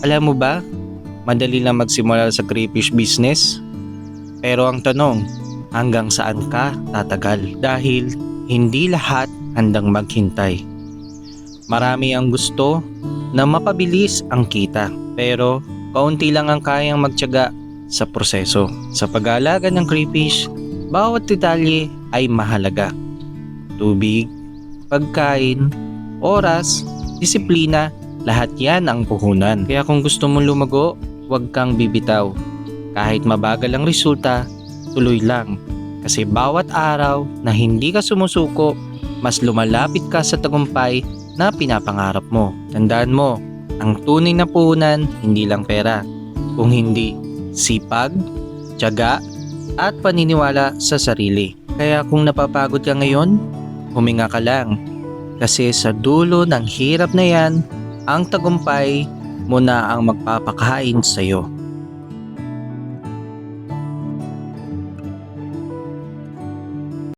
Alam mo ba, madali lang magsimula sa crayfish business. Pero ang tanong, hanggang saan ka tatagal? Dahil hindi lahat handang maghintay. Marami ang gusto na mapabilis ang kita. Pero kaunti lang ang kayang magtiyaga sa proseso. Sa pag-aalaga ng crayfish, bawat detalye ay mahalaga. Tubig, pagkain, oras, disiplina, lahat yan ang puhunan. Kaya kung gusto mong lumago, huwag kang bibitaw. Kahit mabagal ang resulta, tuloy lang. Kasi bawat araw na hindi ka sumusuko, mas lumalapit ka sa tagumpay na pinapangarap mo. Tandaan mo, ang tunay na puhunan hindi lang pera, kung hindi sipag, tiyaga, at paniniwala sa sarili. Kaya kung napapagod ka ngayon, huminga ka lang. Kasi sa dulo ng hirap na yan, ang tagumpay mo na ang magpapakain sa'yo.